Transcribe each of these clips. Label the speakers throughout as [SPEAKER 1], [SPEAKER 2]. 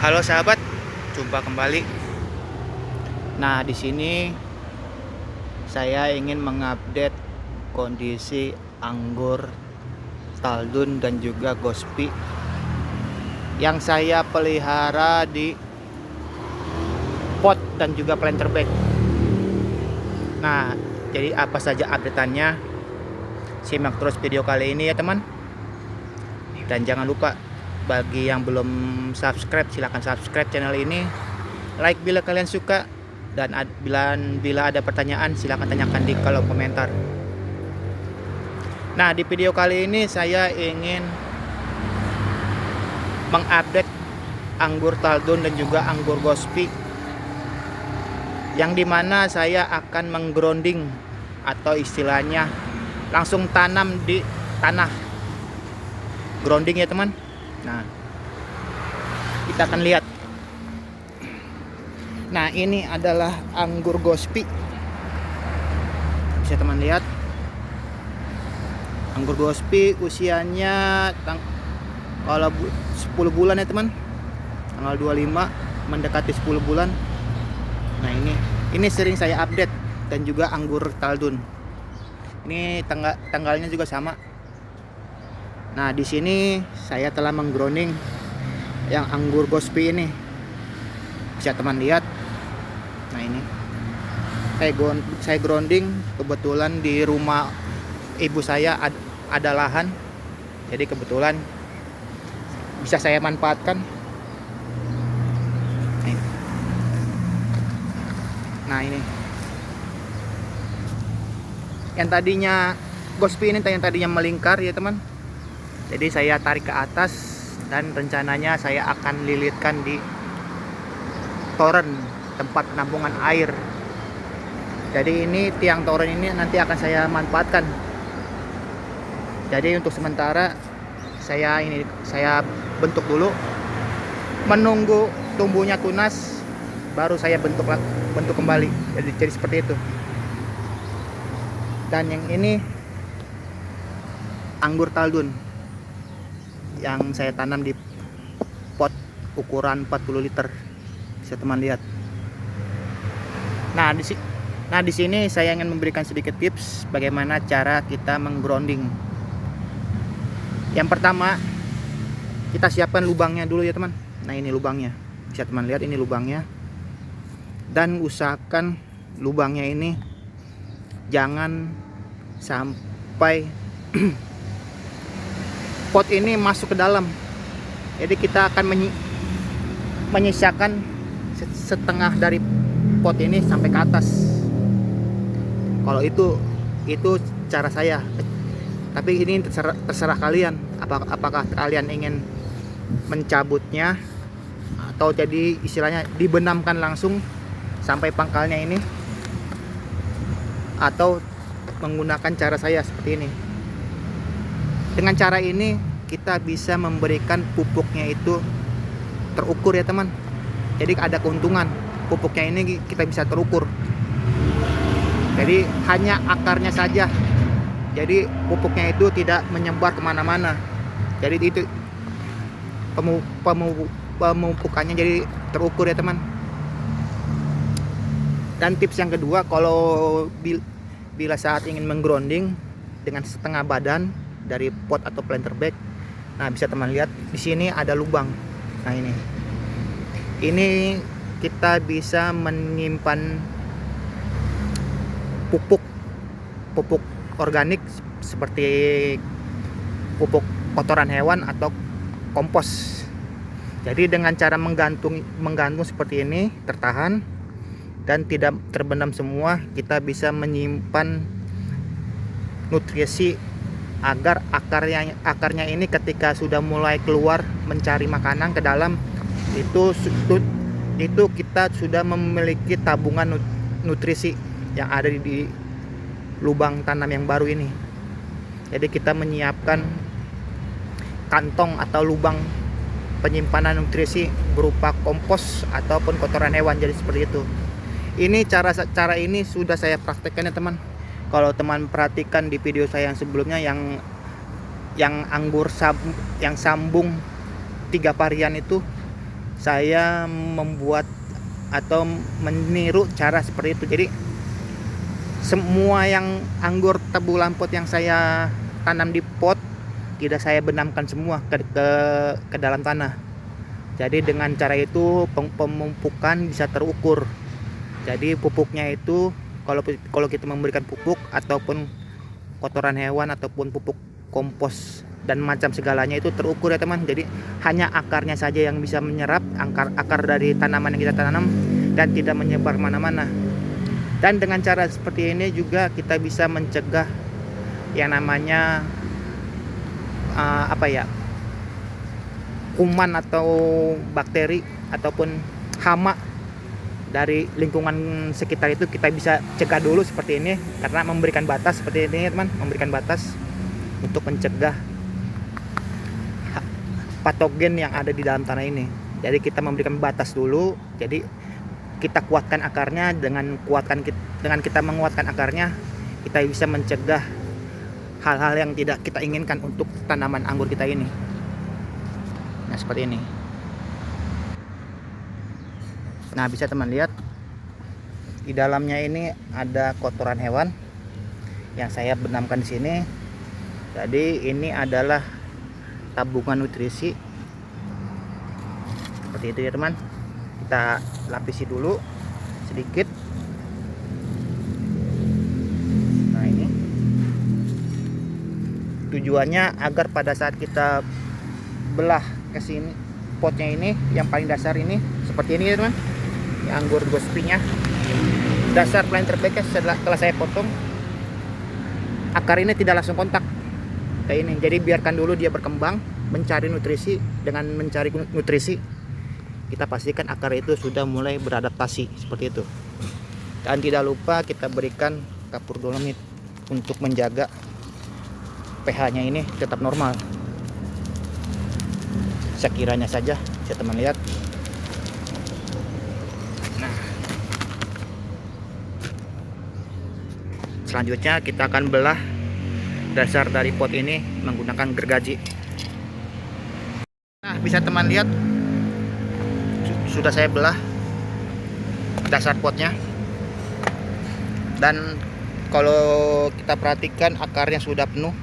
[SPEAKER 1] Halo sahabat, jumpa kembali. Nah, di sini saya ingin mengupdate kondisi anggur Taldun dan juga Gospi yang saya pelihara di pot dan juga planter bag. Nah, jadi apa saja update-annya? Simak terus video kali ini ya teman. Dan jangan lupa bagi yang belum subscribe, silahkan subscribe channel ini. Like bila kalian suka, dan bila ada pertanyaan silahkan tanyakan di kolom komentar. Nah, di video kali ini saya ingin mengupdate anggur Taldun dan juga anggur Gospi, yang dimana saya akan menggrounding atau istilahnya langsung tanam di tanah, grounding ya teman. Nah, kita akan lihat. Nah, ini adalah anggur Gospi. Bisa teman lihat. Anggur Gospi usianya kalau 10 bulan ya teman. Tanggal 25 mendekati 10 bulan. Nah, ini sering saya update, dan juga anggur Taldun. Ini tanggalnya juga sama. Nah, di sini saya telah menggrounding yang anggur Gospi ini. Bisa teman lihat. Nah, ini saya grounding kebetulan di rumah ibu saya ada lahan. Jadi kebetulan bisa saya manfaatkan. Nah, ini yang tadinya Gospi ini yang tadinya melingkar ya teman. Jadi saya tarik ke atas, dan rencananya saya akan lilitkan di toren, tempat penampungan air. Jadi ini tiang toren ini nanti akan saya manfaatkan. Jadi untuk sementara saya bentuk dulu, menunggu tumbuhnya tunas, baru saya bentuk kembali. Jadi seperti itu. Dan yang ini anggur Taldun yang saya tanam di pot ukuran 40 liter. Bisa teman lihat. Nah, di sini saya ingin memberikan sedikit tips bagaimana cara kita menggrounding. Yang pertama, kita siapkan lubangnya dulu ya teman. Nah, ini lubangnya. Bisa teman lihat, ini lubangnya. Dan usahakan lubangnya ini jangan sampai pot ini masuk ke dalam. Jadi kita akan menyisakan setengah dari pot ini sampai ke atas. Kalau itu cara saya. Tapi ini terserah kalian. Apakah kalian ingin mencabutnya atau jadi istilahnya dibenamkan langsung sampai pangkalnya ini, atau menggunakan cara saya seperti ini. Dengan cara ini kita bisa memberikan pupuknya itu terukur ya teman. Jadi ada keuntungan, pupuknya ini kita bisa terukur. Jadi hanya akarnya saja, jadi pupuknya itu tidak menyebar kemana-mana. Jadi itu pemupukannya jadi terukur ya teman. Dan tips yang kedua, kalau bila saat ingin menggrounding dengan setengah badan dari pot atau planter bag, nah bisa teman lihat di sini ada lubang. Nah, ini kita bisa menyimpan pupuk organik seperti pupuk kotoran hewan atau kompos. Jadi dengan cara menggantung seperti ini, tertahan dan tidak terbenam semua, kita bisa menyimpan nutrisi agar akarnya ini ketika sudah mulai keluar mencari makanan ke dalam, itu kita sudah memiliki tabungan nutrisi yang ada di lubang tanam yang baru ini. Jadi kita menyiapkan kantong atau lubang penyimpanan nutrisi berupa kompos ataupun kotoran hewan. Jadi seperti itu. Ini cara ini sudah saya praktekkan ya teman. Kalau teman perhatikan di video saya yang sebelumnya, yang anggur yang sambung 3 varian itu, saya membuat atau meniru cara seperti itu. Jadi semua yang anggur tebu lampot yang saya tanam di pot tidak saya benamkan semua ke dalam tanah. Jadi dengan cara itu pemupukan bisa terukur. Jadi pupuknya itu kalau kita memberikan pupuk ataupun kotoran hewan ataupun pupuk kompos dan macam segalanya itu terukur ya teman. Jadi hanya akarnya saja yang bisa menyerap akar dari tanaman yang kita tanam dan tidak menyebar mana-mana. Dan dengan cara seperti ini juga kita bisa mencegah yang namanya kuman atau bakteri ataupun hama dari lingkungan sekitar itu kita bisa cegah dulu seperti ini, karena memberikan batas seperti ini teman, memberikan batas untuk mencegah patogen yang ada di dalam tanah ini. Jadi kita memberikan batas dulu, jadi kita kuatkan akarnya, dengan kita menguatkan akarnya kita bisa mencegah hal-hal yang tidak kita inginkan untuk tanaman anggur kita ini. Nah seperti ini. Nah bisa teman lihat di dalamnya ini ada kotoran hewan yang saya benamkan di sini. Jadi ini adalah tabungan nutrisi seperti itu ya teman. Kita lapisi dulu sedikit. Nah ini tujuannya agar pada saat kita belah ke sini potnya ini yang paling dasar ini seperti ini ya teman. Ini anggur gospinya. Dasar paling terbaiknya setelah saya potong, akar ini tidak langsung kontak kayak ini. Jadi biarkan dulu dia berkembang, mencari nutrisi. Dengan mencari nutrisi kita pastikan akar itu sudah mulai beradaptasi seperti itu. Dan tidak lupa kita berikan kapur dolomit untuk menjaga pH-nya ini tetap normal. Sekiranya saja bisa teman lihat. Nah, selanjutnya kita akan belah dasar dari pot ini menggunakan gergaji. Nah bisa teman lihat, sudah saya belah dasar potnya. Dan kalau kita perhatikan akarnya sudah penuh.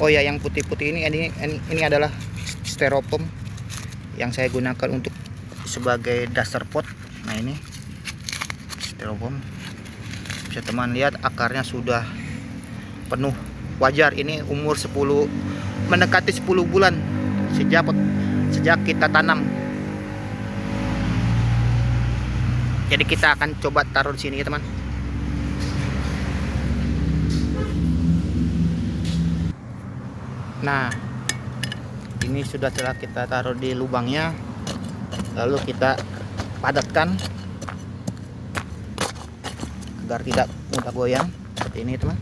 [SPEAKER 1] Oh ya, yang putih-putih ini adalah styrofoam yang saya gunakan untuk sebagai dasar pot. Nah ini styrofoam, bisa teman lihat akarnya sudah penuh. Wajar, ini umur 10 mendekati 10 bulan sejak kita tanam. Jadi kita akan coba taruh di sini ya teman. Nah ini sudah telah kita taruh di lubangnya, lalu kita padatkan agar tidak mudah goyang seperti ini teman.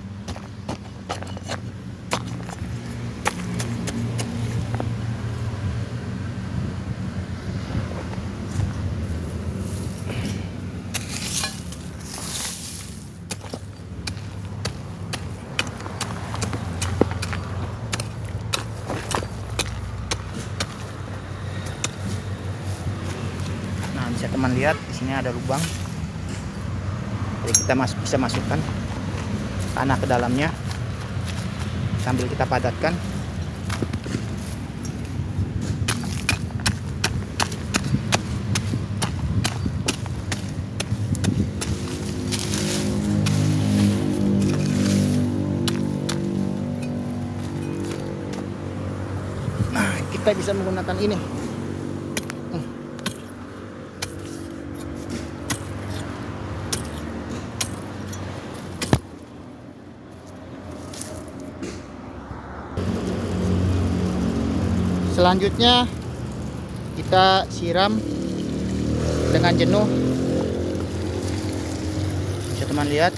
[SPEAKER 1] Nah bisa teman lihat di sini ada lubang. Jadi kita bisa masukkan tanah ke dalamnya sambil kita padatkan. Nah kita bisa menggunakan ini. Selanjutnya kita siram dengan jenuh. Bisa teman lihat,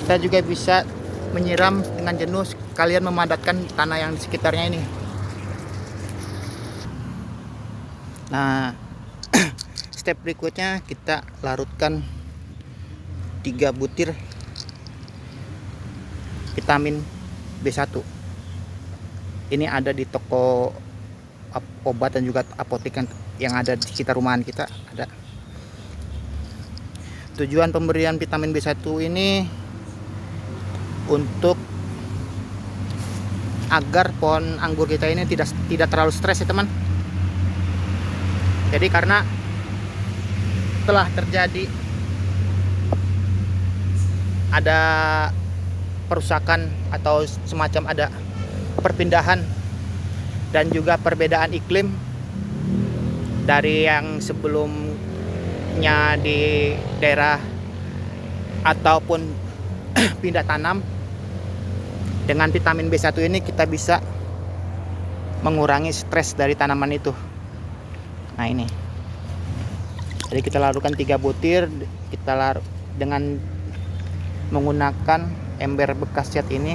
[SPEAKER 1] kita juga bisa menyiram dengan jenuh sekalian memadatkan tanah yang di sekitarnya ini. Nah step berikutnya kita larutkan 3 butir vitamin B1. Ini ada di toko obat dan juga apotek yang ada di sekitar rumahan kita ada. Tujuan pemberian vitamin B1 ini untuk agar pohon anggur kita ini tidak terlalu stres ya teman. Jadi karena telah terjadi ada perusakan atau semacam ada perpindahan dan juga perbedaan iklim dari yang sebelumnya di daerah ataupun pindah tanam. Dengan vitamin B1 ini kita bisa mengurangi stres dari tanaman itu. Nah ini, jadi kita larutkan 3 butir, kita larut dengan menggunakan ember bekas cat ini.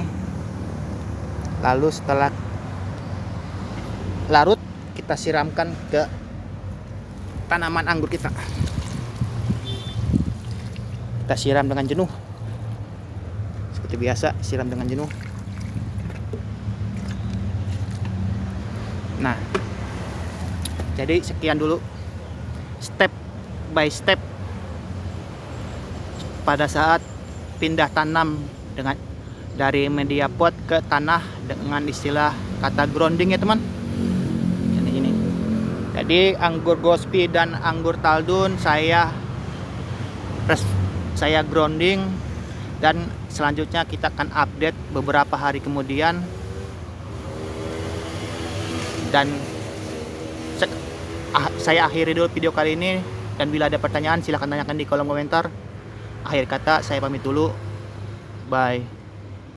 [SPEAKER 1] Lalu setelah larut, kita siramkan ke tanaman anggur kita. Kita siram dengan jenuh, seperti biasa, siram dengan jenuh. Nah, jadi sekian dulu step by step pada saat pindah tanam dengan dari media pot ke tanah dengan istilah kata grounding ya teman. Ini. Jadi anggur Gospi dan anggur Taldun saya grounding, dan selanjutnya kita akan update beberapa hari kemudian. Dan saya akhiri dulu video kali ini, dan bila ada pertanyaan silahkan tanyakan di kolom komentar. Akhir kata saya pamit dulu, bye.